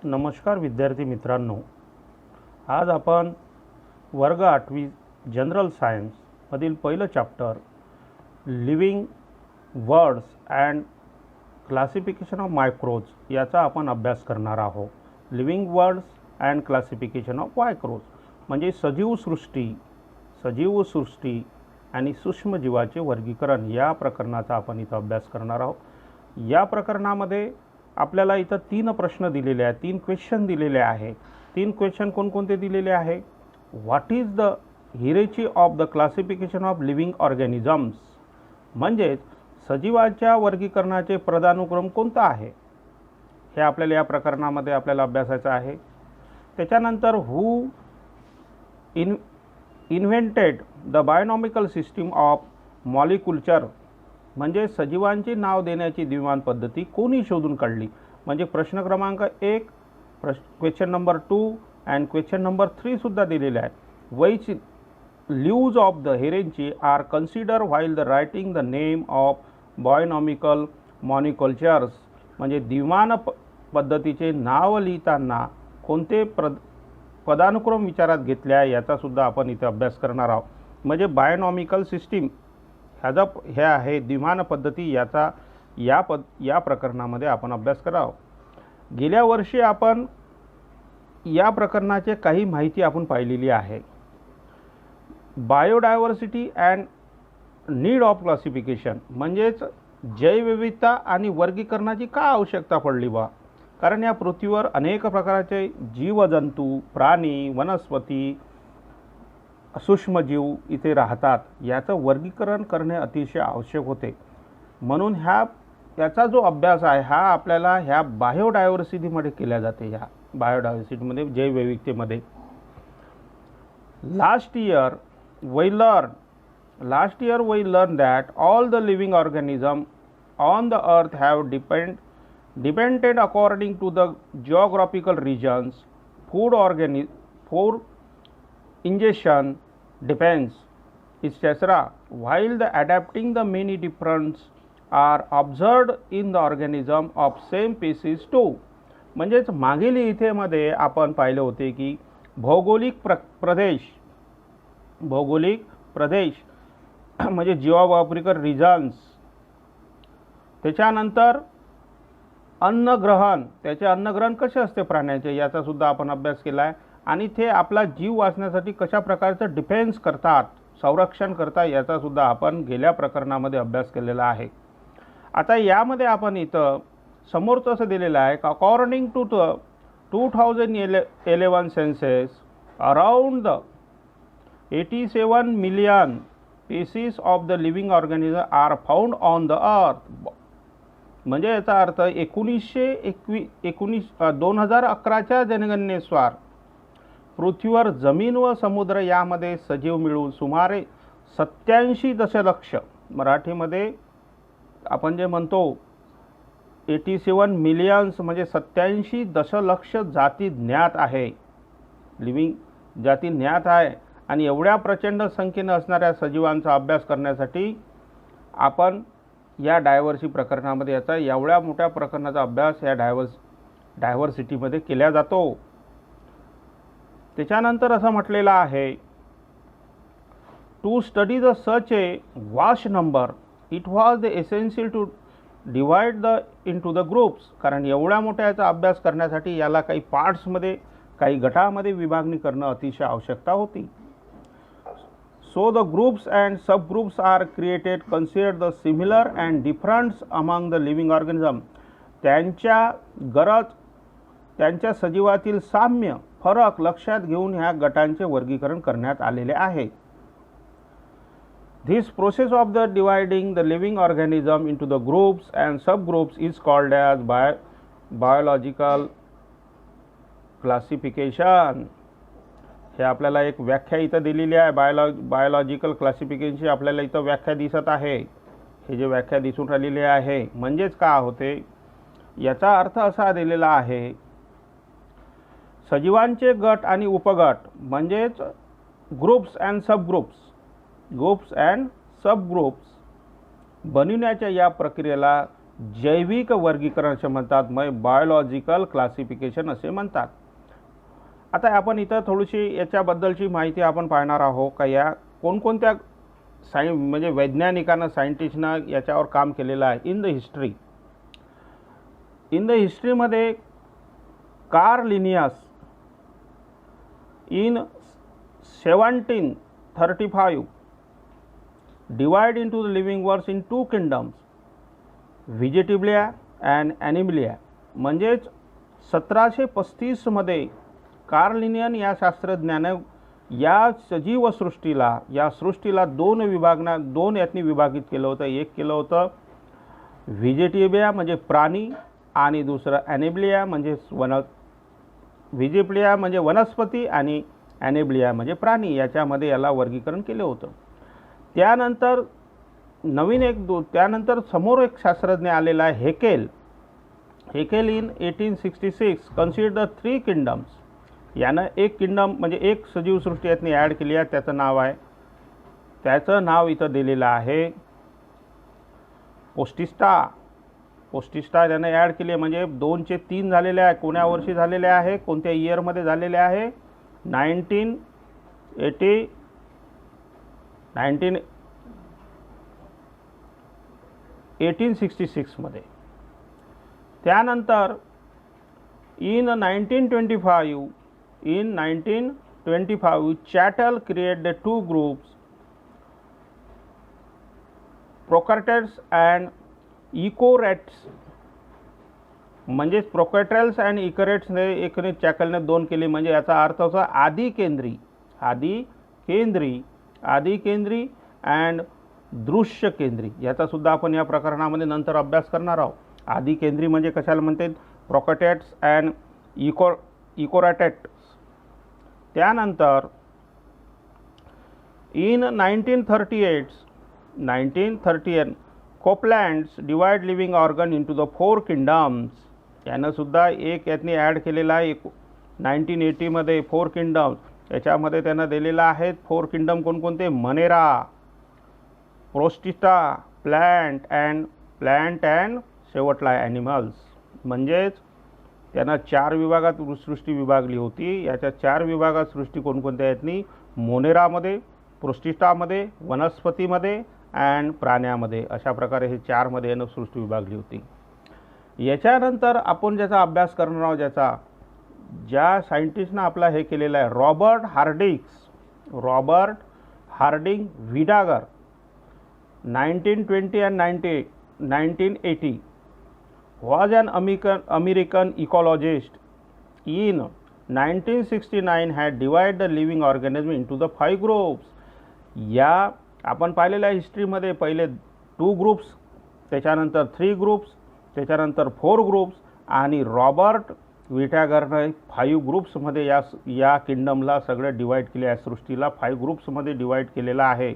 नमस्कार विद्यार्थी मित्रांनो, आज आपण वर्ग 8वी जनरल सायन्स मधील पहिलं chapter living worlds and classification of microbes याचा आपण अभ्यास करणार आहोत. Living worlds and classification of microbes म्हणजे सजीव सृष्टी आणि सूक्ष्मजीवाचे वर्गीकरण या प्रकरणाचा आपण इथं अभ्यास करणार आहोत. या प्रकरणामध्ये आपल्याला इथं 3 प्रश्न दिलेले आहेत, 3 क्वेश्चन दिलेले आहे. 3 क्वेश्चन कोणकोणते दिलेले आहे? What is the hierarchy of the classification of living organisms, म्हणजे सजीवाच्या वर्गीकरणाचे पदानुक्रम कोणता आहे हे आपल्याला या प्रकरणामध्ये आपल्याला अभ्यासायचं आहे. त्याच्यानंतर हू इन्व्हेंटेड द बायोनॉमिकल सिस्टीम ऑफ मॉलिक्युलचर, म्हणजे सजीवांची नाव देण्याची द्विमान पद्धती कोणी शोधून काढली. म्हणजे प्रश्न क्रमांक 1, question number 2 and question number 3 सुद्धा दिलेले आहे. Which leaves of the hierarchy are consider while the writing the name of binomial nomenclatures, म्हणजे द्विमान पद्धतीचे नाव लिहिताना कोणते पदानुक्रम विचारात घेतले आहे याचा सुद्धा आपण इथे अभ्यास करणार आहोत. म्हणजे बायोनॉमिकल सिस्टीम हे आहे द्विमान पद्धती, याचा या प्रकरणामध्ये आपण अभ्यास करावा. गेल्या वर्षी आपण या प्रकरणाचे काही माहिती आपण पाहिलेली आहे. Biodiversity and need of classification, म्हणजेच जैवविविधता आणि वर्गीकरणाची का आवश्यकता पडली बा, कारण या पृथ्वीवर अनेक प्रकारचे जीवजंतू, प्राणी, वनस्पती, सूक्ष्मजीव इथे राहतात. याचं वर्गीकरण करणे अतिशय आवश्यक होते. म्हणून याचा जो अभ्यास आहे हा आपल्याला ह्या बायोडायव्हर्सिटीमध्ये केला जाते. ह्या बायोडायव्हर्सिटीमध्ये जैवविविधतेमध्ये last year we learn that all the living organism on the earth have depended according to the geographical regions. Food ingestion depends, etc. While the adapting the many difference are observed in the organism of same species too. म्हणजेच मागील इथेमध्ये आपण पाहिले होते की भौगोलिक प्रदेश म्हणजे geographical reasons, त्याच्यानंतर त्याचे अन्नग्रहण कसे असते प्राण्याचे याचा सुद्धा आपण अभ्यास केला आहे. आणि ते आपला जीव वाचण्यासाठी कशा प्रकारचं डिफेन्स करतात, संरक्षण करतात याचा सुद्धा आपण गेल्या प्रकरणामध्ये अभ्यास केलेला आहे. आता यामध्ये आपण इथं समोरचं असं दिलेलं आहे का according to the 2011 census around the 87 million pieces of the living organism are found on the earth. म्हणजे याचा अर्थ 2011च्या जनगणनेनुसार पृथ्वीवर जमीन व समुद्र यामध्ये सजीव मिळून सुमारे 87 दशलक्ष, मराठीमध्ये आपण जे म्हणतो 87 मिलियन्स म्हणजे 87 दशलक्ष जाती ज्ञात आहे, लिव्हिंग जाती ज्ञात आहे. आणि एवढ्या प्रचंड संख्येने असणाऱ्या सजीवांचा अभ्यास करण्यासाठी आपण या डायव्हर्सिटी प्रकरणामध्ये याचा एवढ्या मोठ्या प्रकरणाचा अभ्यास या डायव्हर्सिटीमध्ये केला जातो. त्याच्यानंतर असं म्हटलेलं आहे to study the such a vast number it was the essential to divide the into the groups. कारण एवढ्या मोठ्या याचा अभ्यास करण्यासाठी याला काही पार्ट्समध्ये, काही गटामध्ये विभागणी करणं अतिशय आवश्यकता होती. So the groups and subgroups are created considered the similar and difference among the living organism. त्यांच्या सजीवातील साम्य फरक लक्षात घेऊन ह्या गटांचे वर्गीकरण करण्यात आलेले आहे. This process of the dividing the living organism into the groups and subgroups is called as biological classification. हे आपल्याला एक व्याख्या इथं दिलेली आहे. बायोलॉजिकल क्लासिफिकेशनची आपल्याला इथं व्याख्या दिसत आहे. हे जे व्याख्या दिसून राहिलेली आहे म्हणजेच का होते, याचा अर्थ असा दिलेला आहे सजीवांचे गट आणि उपगट म्हणजेच ग्रुप्स अँड सबग्रुप्स बनविण्याच्या या प्रक्रियेला जैविक वर्गीकरण असे म्हणतात, मग बायोलॉजिकल क्लासिफिकेशन असे म्हणतात. आता आपण इथं थोडीशी याच्याबद्दलची माहिती आपण पाहणार आहोत का या कोणकोणत्या म्हणजे वैज्ञानिकांना सायंटिस्टनं याच्यावर काम केलेलं आहे in the history. In the हिस्ट्रीमध्ये Carl Linnaeus in 1735 divide into the living worlds in two kingdoms, Vegetabilia and Animalia. म्हणजेच 1735 मध्ये कार्ल लिनियन या शास्त्रज्ञाने या सजीव सृष्टीला या सृष्टीला दोन यातनी विभागित केलं होतं. एक केलं होतं व्हिजिटिब्लिया म्हणजे प्राणी आणि दुसरं ॲनिमलिया म्हणजे व्हिजिटिब्लिया म्हणजे वनस्पती आणि ॲनिमलिया म्हणजे प्राणी. याच्यामध्ये याला वर्गीकरण केलं होतं. त्यानंतर त्यानंतर समोर एक शास्त्रज्ञ आलेला आहे Haeckel in 1866 consider the 3 kingdoms. यानं एक किंगडम म्हणजे एक सजीवसृष्टी यातनी ॲड केली आहे. त्याचं नाव इथं दिलेलं आहे पोस्टिस्टा त्यानं ॲड केली आहे. म्हणजे 2 चे 3 झालेले आहे. कोण्या वर्षी झालेले आहे, कोणत्या इयरमध्ये झालेले आहे? 1866 मध्ये. त्यानंतर in 1925 Chatton create the 2 groups prokaryotes and eukaryotes. म्हणजेच प्रोकॅर्टेट्स अँड इकोरेट्सने एकने चॅकलने 2 केली. म्हणजे याचा अर्थ असा आदी केंद्री अँड दृश्य केंद्री. याचा सुद्धा आपण या प्रकरणामध्ये नंतर अभ्यास करणार आहोत. आदी केंद्री म्हणजे कशाला म्हणते? Prokaryotes and eukaryotes. त्यानंतर in 1938 Copeland's divide living organ into the 4 kingdoms. यानं सुद्धा एक यातनी ॲड केलेला आहे 1980 मध्ये 4 किंगडम्स. याच्यामध्ये त्यानं दिलेला आहे 4 किंगडम कोणकोणते? मनेरा, प्रोस्टिस्टा, प्लांट अँड शेवटला ॲनिमल्स. म्हणजेच त्यानं 4 विभागात सृष्टी विभागली होती. याच्या 4 विभागात सृष्टी कोणकोणत्या यातनी? मोनेरामध्ये, प्रोस्टिस्टामध्ये, वनस्पतीमध्ये अँड प्राण्यामध्ये. अशा प्रकारे हे 4 मध्ये यानं सृष्टी विभागली होती. याच्यानंतर आपण ज्याचा अभ्यास करणार आहोत ज्या सायंटिस्टनं आपला हे केलेलं आहे Robert Harding विडागर 1920 and 1980 was an American ecologist. In 1969 had divided the living organism into the 5 groups. या आपण पाहिलेल्या हिस्ट्रीमध्ये पहिले 2 ग्रुप्स, त्याच्यानंतर 3 ग्रुप्स, त्याच्यानंतर 4 ग्रुप्स आणि रॉबर्ट विटागरने 5 ग्रुप्समध्ये या किंगडमला सगळं डिवाइड केले आहे. सृष्टीला 5 ग्रुप्समध्ये डिवाइड केलेला आहे.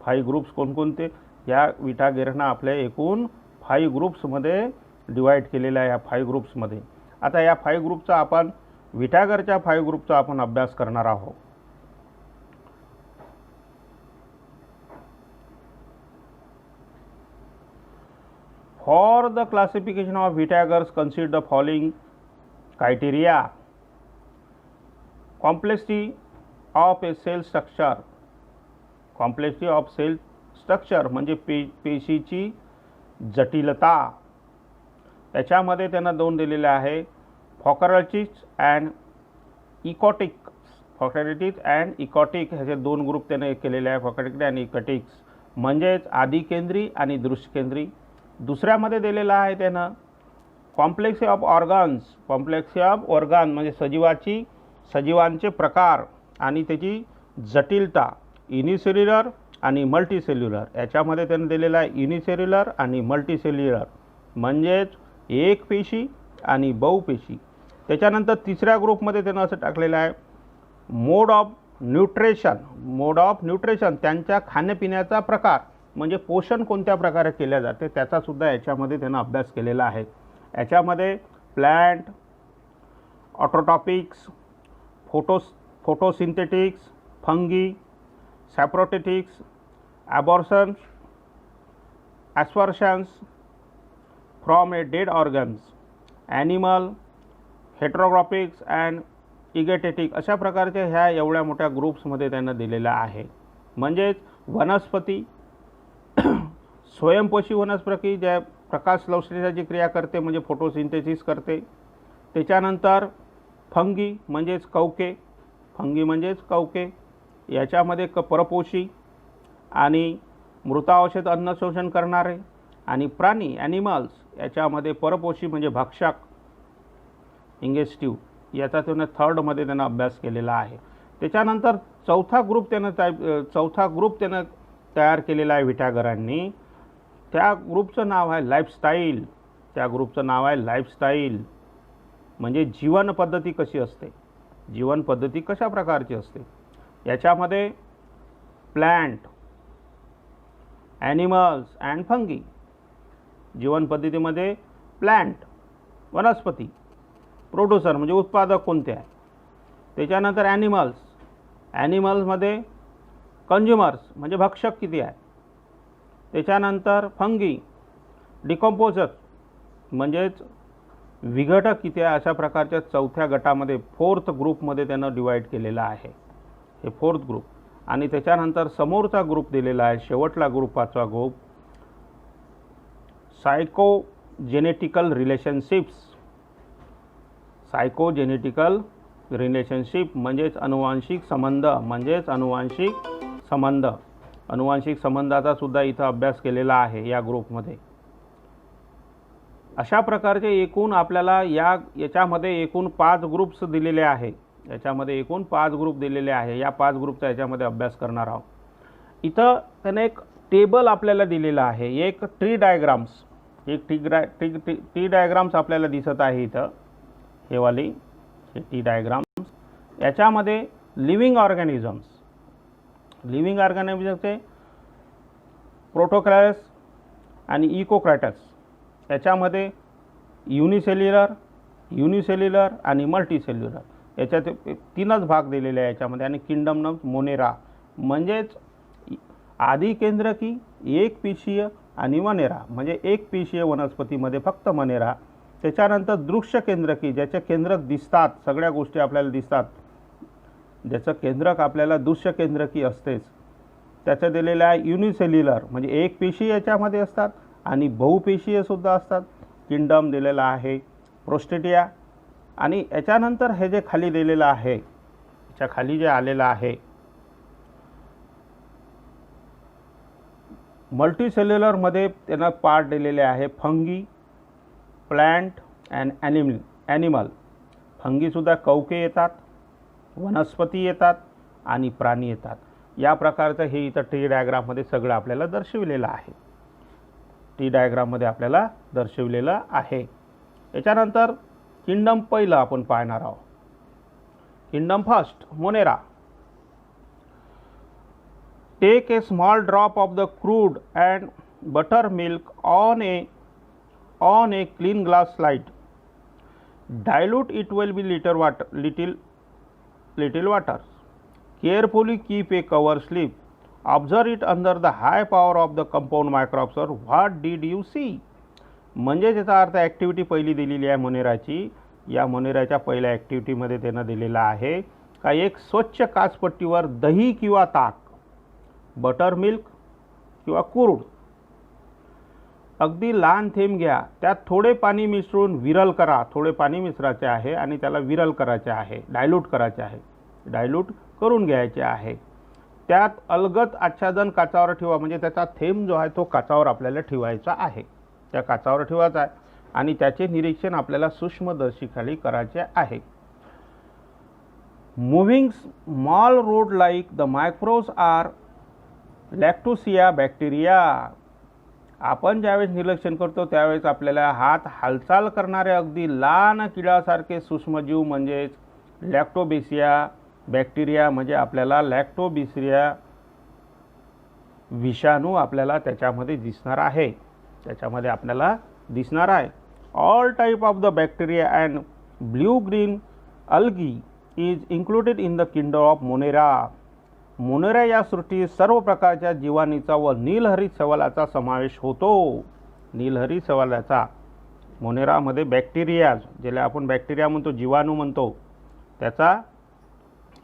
5 ग्रुप्स कोणकोणते? या विटागरनं आपल्या एकूण 5 ग्रुप्समध्ये डिवाइड केलेलं आहे. या 5 ग्रुप्समध्ये आता या 5 ग्रुपचा आपण विटागरच्या 5 ग्रुपचा आपण अभ्यास करणार आहोत. For the classification of Vitagers, consider the following criteria. Complexity of a cell structure. Complexity of cell structure म्हणजे पेशीची जटिलता. त्याच्यामध्ये त्यांना 2 दिलेले आहे फॉकरेटिक्स अँड इकोटिक. ह्याचे 2 ग्रुप त्याने केलेले आहे फॉकरेटिक्स अँड इकोटिक्स. म्हणजेच आदी केंद्री आणि दृश्य केंद्री. दुसऱ्यामध्ये दिलेला आहे त्यानं कॉम्प्लेक्सी ऑफ ऑर्गन म्हणजे सजीवांचे प्रकार आणि त्याची जटिलता युनिसेल्युलर आणि मल्टीसेल्युलर. याच्यामध्ये त्यानं दिलेला आहे युनिसेल्युलर आणि मल्टीसेल्युलर म्हणजेच एक पेशी आणि बहुपेशी. त्याच्यानंतर तिसऱ्या ग्रुपमध्ये त्यानं असं टाकलेलं आहे मोड ऑफ न्यूट्रिशन त्यांच्या खाण्यापिण्याचा प्रकार म्हणजे पोषण कोणत्या प्रकारे केले जाते त्याचासुद्धा याच्यामध्ये त्यानं अभ्यास केलेला आहे. याच्यामध्ये plant, autotrophics, photosynthetics, fungi, saprotrophics, absorptions, from a dead organs, animal, heterotrophics and इगेटेटिक, अशा प्रकारच्या ह्या एवढ्या मोठ्या ग्रुप्समध्ये त्यांना दिलेला आहे. म्हणजेच वनस्पती, स्वयंपोषी वनस्पती ज्या प्रकाश संश्लेषणाची क्रिया करते म्हणजे फोटोसिंथेसिस करते. त्याच्यानंतर फंगी म्हणजेच कवके, फंगी म्हणजेच कवके, याच्यामध्ये परपोषी आणि मृतावशेष अन्न शोषण करणारे, आणि प्राणी ॲनिमल्स याच्यामध्ये परपोषी म्हणजे भक्षक, इंगेस्टिव्ह, याचा त्यानं थर्डमध्ये त्यांना अभ्यास केलेला आहे. त्याच्यानंतर चौथा ग्रुप त्यानं तयार केलेला आहे विटॅगरांनी. त्या ग्रुपचं नाव आहे लाईफस्टाईल. त्या ग्रुपचं नाव आहे लाईफस्टाईल, म्हणजे जीवन पद्धती कशी असते, जीवन पद्धती कशा प्रकारची असते. याच्यामध्ये प्लॅन्ट, ॲनिमल्स अँड फंगी, जीवन पद्धतीमध्ये प्लॅन्ट वनस्पती, प्रोड्युसर म्हणजे उत्पादक कोणते आहे. त्याच्यानंतर ॲनिमल्समध्ये कंझ्युमर्स म्हणजे भक्षक किती आहे. त्याच्यानंतर फंगी, डिकम्पोजर म्हणजेच विघटक किती आहे. अशा प्रकारच्या चौथ्या गटामध्ये, फोर्थ ग्रुपमध्ये त्यांना डिवाईड केलेलं आहे, हे फोर्थ ग्रुप. आणि त्याच्यानंतर समोरचा ग्रुप दिलेला आहे, शेवटला ग्रुप, पाचवा ग्रुप, सायकोजेनेटिकल रिलेशनशिप्स. सायकोजेनेटिकल रिलेशनशिप म्हणजेच अनुवांशिक संबंध, अनुवांशिक संबंधाचा सुद्धा इथं अभ्यास केलेला आहे या ग्रुपमध्ये. अशा प्रकारचे एकूण आपल्याला याच्यामध्ये एकूण 5 ग्रुप्स दिलेले आहे. याच्यामध्ये एकूण 5 ग्रुप दिलेले आहे. या 5 ग्रुपचा याच्यामध्ये अभ्यास करणार आहोत. इथं त्याने एक टेबल आपल्याला दिलेला आहे, एक ट्री डायग्राम्स, एक ट्री डायग्राम्स आपल्याला दिसत आहे इथं, हे वाली हे ट्री डायग्राम्स. याच्यामध्ये लिव्हिंग ऑर्गॅनिझमचे प्रोटोक्रॅटस आणि इकोक्रॅटस, याच्यामध्ये युनिसेल्युलर आणि मल्टीसेल्युलर, याच्यात 3च भाग दिलेले आहे याच्यामध्ये. आणि किंगडम ऑफ मोनेरा म्हणजेच आदी केंद्रकी, एकपेशीय आणि मनेरा म्हणजे एकपेशीय वनस्पतीमध्ये फक्त मनेरा. त्याच्यानंतर दृश्य केंद्रकी, ज्याचे केंद्रक दिसतात, सगळ्या गोष्टी आपल्याला दिसतात, ज्याचं केंद्रक आपल्याला दृश्य केंद्रकी असतेच, त्याचं दिलेलं आहे युनिसेल्युलर म्हणजे एकपेशीय याच्यामध्ये असतात आणि बहुपेशीय सुद्धा असतात. किंगडम दिलेला आहे प्रोस्टेटिया. आणि याच्यानंतर हे जे खाली दिलेलं आहे, याच्या खाली जे आलेलं आहे मल्टीसेल्युलरमध्ये त्यांना पार्ट दिलेले आहे फंगी, प्लॅन्ट अँड ॲनिमल. फंगीसुद्धा कवके येतात, वनस्पती येतात आणि प्राणी येतात. या प्रकारचं हे इथं ट्री डायग्राममध्ये सगळं आपल्याला दर्शविलेलं आहे. ट्री डायग्राममध्ये आपल्याला दर्शविलेलं आहे. याच्यानंतर किंगडम पहिलं आपण पाहणार आहोत. Kingdom first, Monera. Take a small drop of the crude and buttermilk on a clean glass slide. Dilute it will be little water. Carefully keep a cover slip. Observe it under the high power of the compound microscope. What did you see? म्हणजे त्याचा अर्थ activity पहिली दिलेली आहे मोनेराची. या मोनेराच्या पहिल्या ॲक्टिव्हिटीमध्ये त्यांना दिलेला आहे का एक स्वच्छ काचपट्टीवर दही किंवा ताक, बटर मिल्क किंवा कुरूड, अगदी लहान थेंब घ्या, त्यात थोडे पाणी मिसळून विरल करा. थोडे पाणी मिसळायचे आहे आणि त्याला विरल करायचे आहे, डायल्यूट करायचे आहे, डायल्यूट करून घ्यायचे आहे. त्यात अलगद आच्छादन काचावर ठेवा, म्हणजे त्याचा थेंब जो आहे तो काचावर आपल्याला ठेवायचा आहे, त्या काचावर ठेवायचा आहे आणि त्याचे निरीक्षण आपल्याला सूक्ष्मदर्शीखाली करायचे आहे. Moving small rod like the microbes are lactobacillus bacteria. आपण ज्यावेळेस निरीक्षण करतो त्यावेळेस आपल्याला हात हालचाल करणारे अगदी लहान किडासारखे सूक्ष्मजीव म्हणजेच लॅक्टोबेसिया बॅक्टेरिया म्हणजे आपल्याला लॅक्टोबेसिया विषाणू आपल्याला त्याच्यामध्ये दिसणार आहे, त्याच्यामध्ये आपल्याला दिसणार आहे. All type of the bacteria and blue green algae is included in the kingdom of Monera. Monera या सृष्टीत सर्व प्रकारच्या जीवाणूचा व नीलहरित शैवालाचा समावेश होतो. नीलहरित शैवालाचा मोनेरामध्ये बॅक्टेरियाज, ज्याला आपण बॅक्टेरिया म्हणतो, जीवाणू म्हणतो, त्याचा,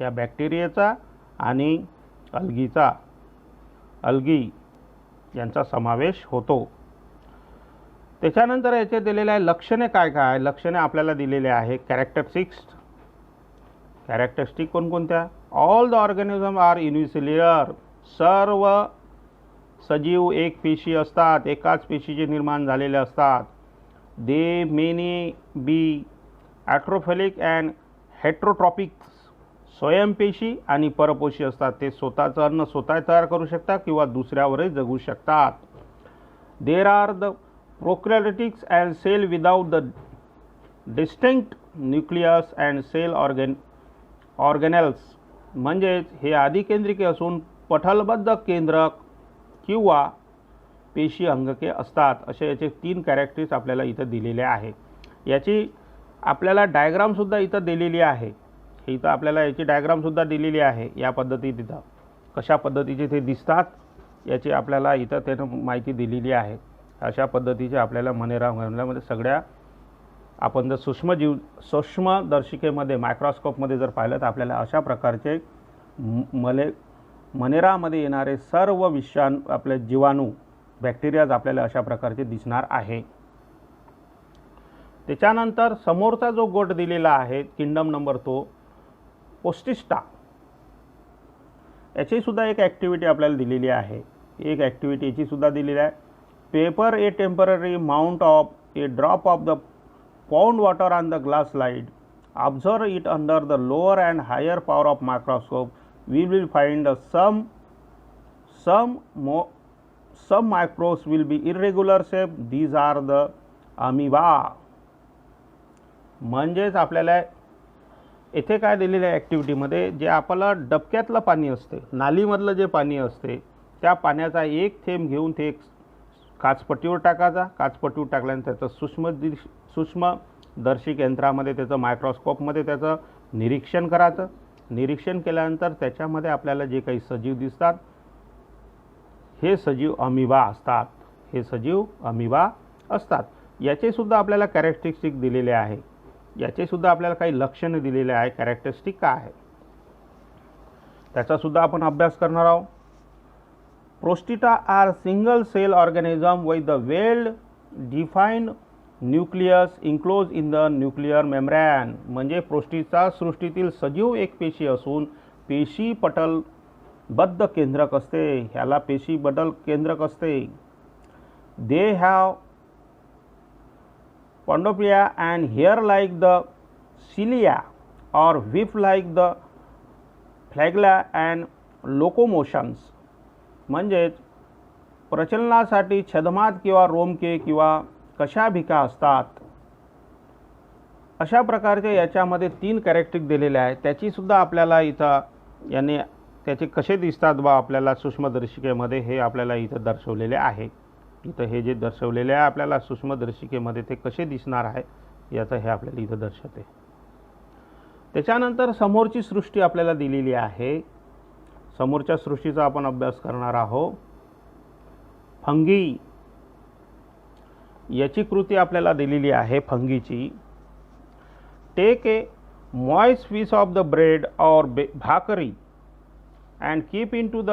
या बॅक्टेरियाचा आणि अल्गी यांचा समावेश होतो. त्याच्यानंतर याचे दिलेले आहे लक्षणे काय काय. लक्षणे आपल्याला दिलेले आहे. कॅरेक्टरिस्टिक कोणकोणत्या. All the organism are unicellular, सर्व सजीव एक पेशी असतात, एकाच पेशीचे निर्माण झालेले असतात. They many be autotrophic and heterotrophic, स्वयंपेशी आणि परपोषी असतात. ते स्वतःचं अन्न स्वतः तयार करू शकतात किंवा दुसऱ्यावरही जगू शकतात. There are the prokaryotics and cell without the distinct nucleus and cell organelles, म्हणजेच हे आदिकेंद्रिके असून पटलबद्ध केंद्रक किंवा पेशी अंगके असतात. असे याचे 3 कॅरेक्टरिस्टिक्स आपल्याला इथं दिलेले आहे. याची आपल्याला डायग्रामसुद्धा इथं दिलेली आहे. इथं आपल्याला याची डायग्रामसुद्धा दिलेली आहे. या पद्धतीत इथं कशा पद्धतीचे ते दिसतात याची आपल्याला इथं त्यानं माहिती दिलेली आहे. अशा पद्धतीचे आपल्याला मोनेरामध्ये सगळ्या, आपण जर सूक्ष्मदर्शिकेमध्ये मायक्रोस्कोपमध्ये जर पाहिलं तर आपल्याला अशा प्रकारचे मोनेरामध्ये येणारे सर्व आपले जीवाणू, बॅक्टेरियाज आपल्याला अशा प्रकारचे दिसणार आहे. त्याच्यानंतर समोरचा जो गट दिलेला आहे किंगडम नंबर तो पोस्टिस्टा, याची सुद्धा एक ॲक्टिव्हिटी आपल्याला दिलेली आहे. एक ॲक्टिव्हिटी याची सुद्धा दिलेली आहे. Prepare a temporary mount of a drop of the pond water on the glass slide, observe it under the lower and higher power of microscope, we will find some microbes will be irregular shape, these are the amoeba. म्हणजेच आपल्याला येथे काय दिलेलं आहे ॲक्टिव्हिटीमध्ये, जे आपल्याला डबक्यातलं पाणी असते, नालीमधलं जे पाणी असते, त्या पाण्याचा एक थेंब घेऊन ते काचपट्टीवर टाकायचा. काचपट्टीवर टाकल्यानंतर त्याचं सूक्ष्मदर्शक यंत्रामध्ये, त्याचं मायक्रोस्कोपमध्ये त्याचं निरीक्षण करायचं. निरीक्षण केल्यानंतर त्याच्यामध्ये आपल्याला जे काही सजीव दिसतात हे सजीव अमिबा असतात. याचेसुद्धा आपल्याला कॅरेक्टरिस्टिक दिलेले आहे. याचेसुद्धा आपल्याला काही लक्षणे दिलेले आहे. कॅरेक्टरिस्टिक काय आहे त्याचासुद्धा आपण अभ्यास करणार आहोत. Protista are single cell organism with the well defined nucleus enclose in the nuclear membrane, म्हणजे प्रोस्टिटा सृष्टीतील सजीव एक पेशी असून पेशी पटलबद्ध केंद्रक असते. ह्याला पेशी बदल केंद्रक असते. दे हॅव पॉन्डोप्लिया and hair like the cilia or whip like the flagella and locomotions, म्हणजेच प्रचलनासाठी छदमात किंवा रोमके किंवा कशाभिका असतात. अशा प्रकारचे याच्यामध्ये 3 कॅरेक्टरिस्टिक दिलेले आहेत. त्याचीसुद्धा आपल्याला इथं याने त्याचे कसे दिसतात बा आपल्याला सूक्ष्मदर्शिकेमध्ये हे आपल्याला इथं दर्शवलेले आहे. इथं हे जे दर्शवलेले आहे आपल्याला सूक्ष्मदर्शिकेमध्ये ते कसे दिसणार आहे याचं हे आपल्याला इथं दर्शवते. त्याच्यानंतर समोरची सृष्टी आपल्याला दिलेली आहे. समोरच्या सृष्टीचा आपण अभ्यास करणार आहोत. फंगी, याची कृती आपल्याला दिलेली आहे फंगीची. Take a moist piece of the bread or bhakri and keep in to the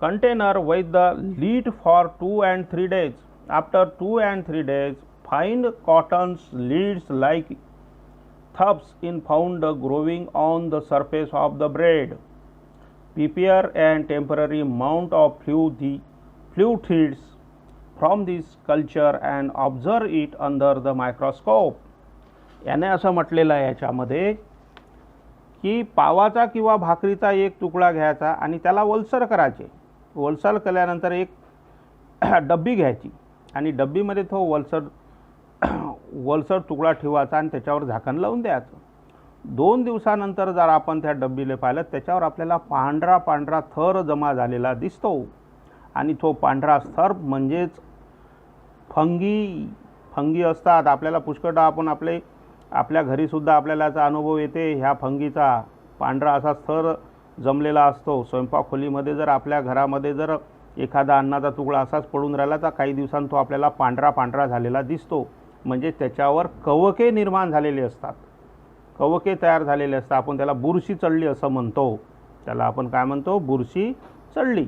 container with the lid for 2 and 3 days. After 2 and 3 days find cottons leads like thumbs in found growing on the surface of the bread. Prepare and temporary mount of fluid threads from this culture and observe it under the microscope. याने असं म्हटलेलं आहे याच्यामध्ये की पावाचा किंवा भाकरीचा एक तुकडा घ्यायचा आणि त्याला ओलसर करायचे. ओलसर केल्यानंतर एक डब्बी घ्यायची आणि डब्बीमध्ये तो ओलसर तुकडा ठेवायचा आणि त्याच्यावर झाकण लावून द्यायचं. 2 दिवसानंतर जर आपण त्या डब्बीला पाहिलं त्याच्यावर आपल्याला पांढरा थर जमा झालेला दिसतो आणि तो पांढरा थर म्हणजेच फंगी असतात. आपल्याला पुष्कळ आपण आपल्या घरीसुद्धा आपल्याला याचा अनुभव येते. ह्या फंगीचा पांढरा असा थर जमलेला असतो. स्वयंपाक खोलीमध्ये जर आपल्या घरामध्ये जर एखादा अन्नाचा तुकडा असाच पडून राहिला तर काही दिवसांत तो आपल्याला पांढरा झालेला दिसतो. म्हणजे त्याच्यावर कवके निर्माण झालेले असतात, कवके तयार झालेले असतात. आपण त्याला बुरशी चढली असं म्हणतो, त्याला आपण काय म्हणतो, बुरशी चढली.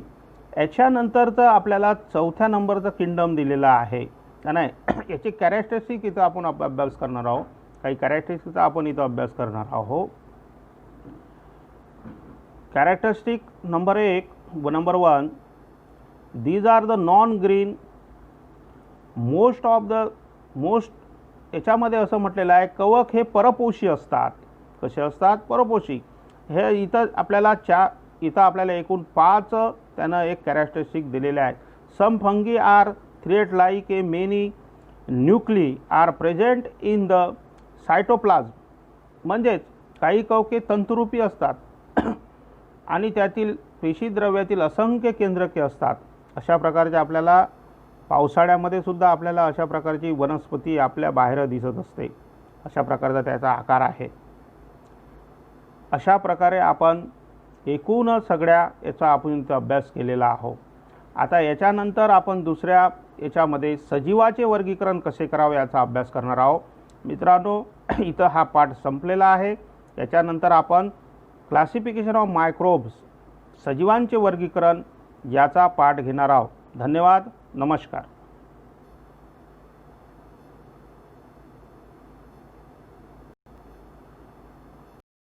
याच्यानंतरचं आपल्याला चौथ्या नंबरचं किंगडम दिलेलं आहे का नाही. याची कॅरेक्टरिस्टिक इथं आपण अभ्यास करणार आहोत, काही कॅरेक्टरिस्टिकचा आपण इथं अभ्यास करणार आहोत. Characteristic number 1, these are the non green most याच्यामध्ये असं म्हटलेलं आहे, कवक हे परपोषी असतात. कसे असतात, परपोषी. हे इथं आपल्याला एकूण 5 त्यानं एक कॅरेक्टरिस्टिक दिलेले आहेत. Some fungi are thread like a many nuclei are present in the cytoplasm. म्हणजेच काही कवके तंतुरूपी असतात आणि त्यातील पेशीद्रव्यातील असंख्य केंद्रके असतात. अशा प्रकारचे आपल्याला पावसाळ्यामध्ये सुद्धा आपल्याला अशा प्रकारची वनस्पती आपल्या बाहेर दिसत असते. अशा प्रकारचा त्याचा आकार आहे. अशा प्रकारे आपण एकूण सगळ्या याचा आपण इथं अभ्यास केलेला आहोत. आता याच्यानंतर आपण दुसऱ्या याच्यामध्ये सजीवाचे वर्गीकरण कसे करावे याचा अभ्यास करणार आहोत. मित्रांनो, इथं हा पाठ संपलेला आहे. याच्यानंतर आपण क्लासिफिकेशन ऑफ मायक्रोब्स, सजीवांचे वर्गीकरण याचा पाठ घेणार आहोत. धन्यवाद. नमस्कार.